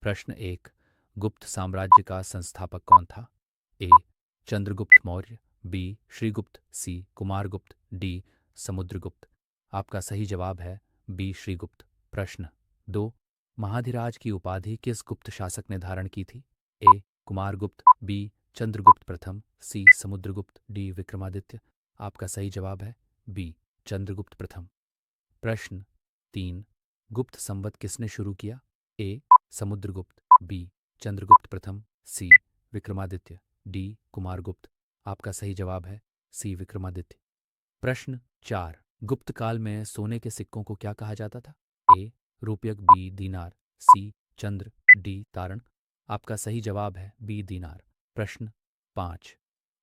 प्रश्न 1। गुप्त साम्राज्य का संस्थापक कौन था? ए चंद्रगुप्त मौर्य, बी श्रीगुप्त, सी कुमारगुप्त, डी समुद्रगुप्त। आपका सही जवाब है बी श्रीगुप्त। प्रश्न 2। महाधिराज की उपाधि किस गुप्त शासक ने धारण की थी? ए कुमारगुप्त, बी चंद्रगुप्त प्रथम, सी समुद्रगुप्त, डी विक्रमादित्य। आपका सही जवाब है बी चंद्रगुप्त प्रथम। प्रश्न 3। गुप्त संवत किसने शुरू किया? ए समुद्रगुप्त, बी चंद्रगुप्त प्रथम, सी विक्रमादित्य, डी कुमारगुप्त। आपका सही जवाब है सी विक्रमादित्य। प्रश्न 4। गुप्त काल में सोने के सिक्कों को क्या कहा जाता था? ए रुपयक, बी दीनार, सी चंद्र, डी तारण। आपका सही जवाब है बी दीनार। प्रश्न 5।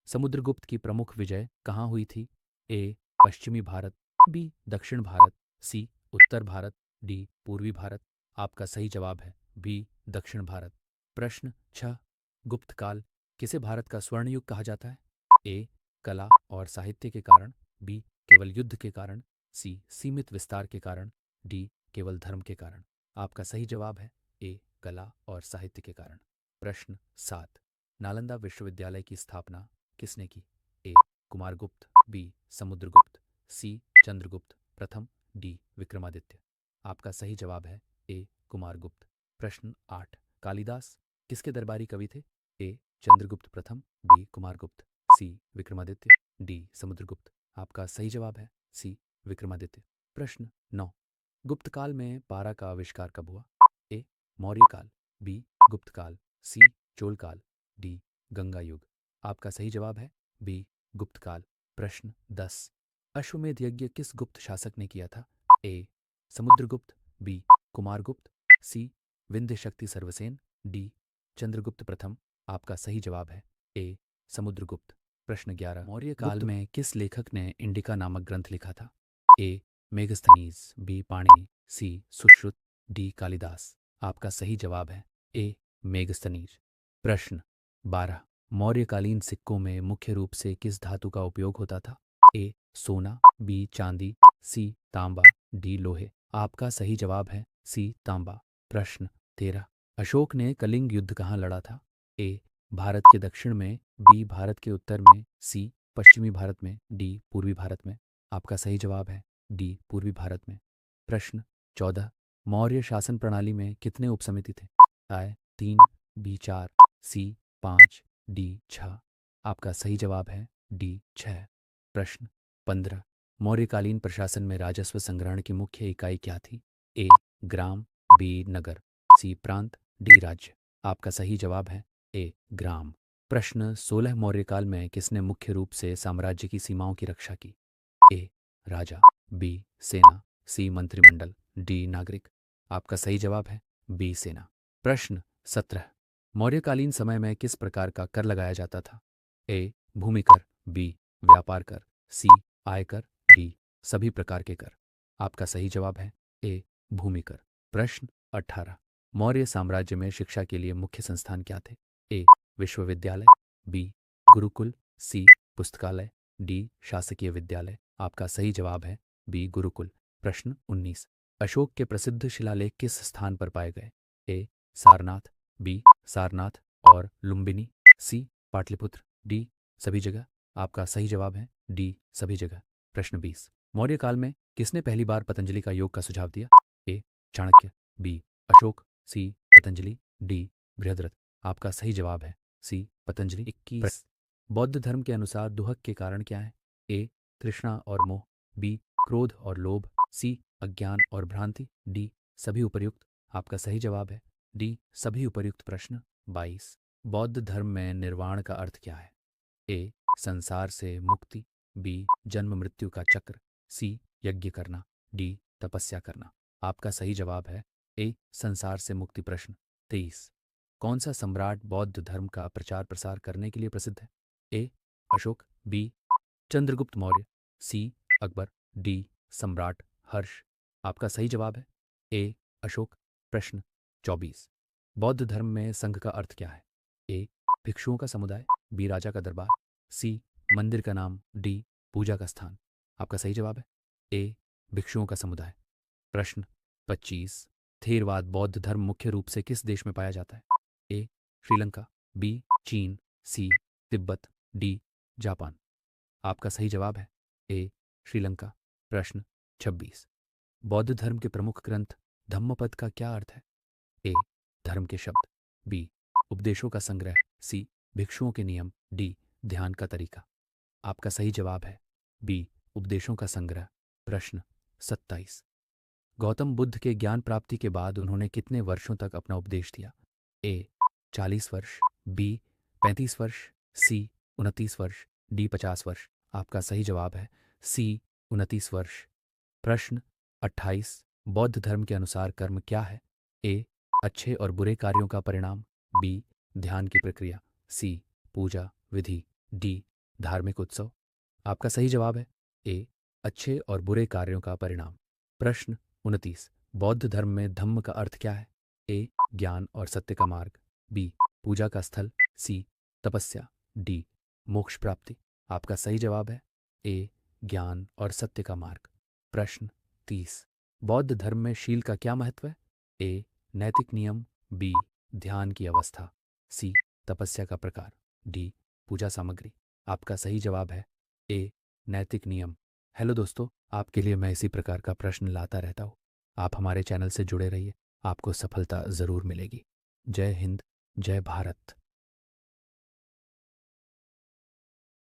समुद्रगुप्त की प्रमुख विजय कहाँ हुई थी? ए पश्चिमी भारत, बी दक्षिण भारत, सी उत्तर भारत, डी पूर्वी भारत। आपका सही जवाब है बी दक्षिण भारत। प्रश्न 6। गुप्त काल किसे भारत का स्वर्ण युग कहा जाता है? ए कला और साहित्य के कारण, बी केवल युद्ध के कारण, सी सीमित विस्तार के कारण, डी केवल धर्म के कारण। आपका सही जवाब है ए कला और साहित्य के कारण। प्रश्न 7। नालंदा विश्वविद्यालय की स्थापना किसने की? ए कुमारगुप्त, बी समुद्रगुप्त, सी चंद्रगुप्त प्रथम, डी विक्रमादित्य। आपका सही जवाब है ए कुमारगुप्त। प्रश्न 8। कालिदास किसके दरबारी कवि थे? ए चंद्रगुप्त प्रथम, बी कुमारगुप्त, सी विक्रमादित्य, डी समुद्रगुप्त। आपका सही जवाब है सी विक्रमादित्य। प्रश्न 9। गुप्त काल में पारा का आविष्कार कब हुआ? ए मौर्य काल, बी गुप्त काल, सी चोल काल, डी गंगा युग। आपका सही जवाब है बी गुप्त काल। प्रश्न 10। अश्वमेध यज्ञ किस गुप्त शासक ने किया था? ए समुद्रगुप्त, बी कुमारगुप्त, सी विंध्य शक्ति सर्वसेन, डी चंद्रगुप्त प्रथम। आपका सही जवाब है ए समुद्रगुप्त। प्रश्न 11। मौर्य काल में किस लेखक ने इंडिका नामक ग्रंथ लिखा था? ए मेगस्थनीज, बी पाणिनि, सी सुश्रुत, डी कालिदास। आपका सही जवाब है ए मेगस्थनीज। प्रश्न 12। मौर्यकालीन सिक्कों में मुख्य रूप से किस धातु का उपयोग होता था? ए सोना, बी चांदी, सी तांबा, डी लोहे। आपका सही जवाब है सी तांबा। प्रश्न 13। अशोक ने कलिंग युद्ध कहाँ लड़ा था? ए भारत के दक्षिण में, बी भारत के उत्तर में, सी पश्चिमी भारत में, डी पूर्वी भारत में। आपका सही जवाब है डी पूर्वी भारत में। प्रश्न 14। मौर्य शासन प्रणाली में कितने उपसमिति थे? आय 3, बी 4, सी 5, डी 6। आपका सही जवाब है डी 6। प्रश्न 15। मौर्यकालीन प्रशासन में राजस्व संग्रहण की मुख्य इकाई क्या थी? ए ग्राम, बी नगर, सी प्रांत, डी राज्य। आपका सही जवाब है ए ग्राम। प्रश्न 16। मौर्यकाल में किसने मुख्य रूप से साम्राज्य की सीमाओं की रक्षा की? ए राजा, बी सेना, सी मंत्रिमंडल, डी नागरिक। आपका सही जवाब है बी सेना। प्रश्न 17। मौर्यकालीन समय में किस प्रकार का कर लगाया जाता था? ए भूमि कर, बी व्यापार कर, सी आयकर, डी सभी प्रकार के कर। आपका सही जवाब है ए भूमि कर। प्रश्न 18। मौर्य साम्राज्य में शिक्षा के लिए मुख्य संस्थान क्या थे? ए विश्वविद्यालय, बी गुरुकुल, सी पुस्तकालय, डी शासकीय विद्यालय। आपका सही जवाब है बी गुरुकुल। प्रश्न 19। अशोक के प्रसिद्ध शिलालेख किस स्थान पर पाए गए? ए सारनाथ, बी सारनाथ और लुम्बिनी, सी पाटलिपुत्र, डी सभी जगह। आपका सही जवाब है डी सभी जगह। प्रश्न 20। मौर्य काल में किसने पहली बार पतंजलि का योग का सुझाव दिया? ए चाणक्य, बी अशोक, सी पतंजलि, डी बृहद्रथ। आपका सही जवाब है सी पतंजलि। 21। बौद्ध धर्म के अनुसार दुहक के कारण क्या है? ए तृष्णा और मोह, बी क्रोध और लोभ, सी अज्ञान और भ्रांति, डी सभी उपर्युक्त। आपका सही जवाब है डी सभी उपर्युक्त। प्रश्न 22। बौद्ध धर्म में निर्वाण का अर्थ क्या है? ए संसार से मुक्ति, बी जन्म मृत्यु का चक्र, सी यज्ञ करना, डी तपस्या करना। आपका सही जवाब है ए संसार से मुक्ति। प्रश्न 23। कौन सा सम्राट बौद्ध धर्म का प्रचार प्रसार करने के लिए प्रसिद्ध है? ए अशोक, बी चंद्रगुप्त मौर्य, सी अकबर, डी सम्राट हर्ष। आपका सही जवाब है ए अशोक। प्रश्न 24। बौद्ध धर्म में संघ का अर्थ क्या है? ए भिक्षुओं का समुदाय, बी राजा का दरबार, सी मंदिर का नाम, डी पूजा का स्थान। आपका सही जवाब है ए भिक्षुओं का समुदाय। प्रश्न 25। थेरवाद बौद्ध धर्म मुख्य रूप से किस देश में पाया जाता है? ए श्रीलंका, बी चीन, सी तिब्बत, डी जापान। आपका सही जवाब है ए श्रीलंका। प्रश्न 26। बौद्ध धर्म के प्रमुख ग्रंथ धम्मपद का क्या अर्थ है? ए धर्म के शब्द, बी उपदेशों का संग्रह, सी भिक्षुओं के नियम, डी ध्यान का तरीका। आपका सही जवाब है बी उपदेशों का संग्रह। प्रश्न 27। गौतम बुद्ध के ज्ञान प्राप्ति के बाद उन्होंने कितने वर्षों तक अपना उपदेश दिया? ए 40 वर्ष, बी 35 वर्ष, सी 29 वर्ष, डी 50 वर्ष। आपका सही जवाब है सी 29 वर्ष। प्रश्न 28। बौद्ध धर्म के अनुसार कर्म क्या है? ए अच्छे और बुरे कार्यों का परिणाम, बी ध्यान की प्रक्रिया, सी पूजा विधि, डी धार्मिक उत्सव। आपका सही जवाब है ए अच्छे और बुरे कार्यों का परिणाम। प्रश्न 29। बौद्ध धर्म में धम्म का अर्थ क्या है? ए ज्ञान और सत्य का मार्ग, बी पूजा का स्थल, सी तपस्या, डी मोक्ष प्राप्ति। आपका सही जवाब है ए ज्ञान और सत्य का मार्ग। प्रश्न 30। बौद्ध धर्म में शील का क्या महत्व है? ए नैतिक नियम, बी ध्यान की अवस्था, सी तपस्या का प्रकार, डी पूजा सामग्री। आपका सही जवाब है ए नैतिक नियम। हेलो दोस्तों, आपके लिए मैं इसी प्रकार का प्रश्न लाता रहता हूँ। आप हमारे चैनल से जुड़े रहिए, आपको सफलता ज़रूर मिलेगी। जय हिंद, जय भारत।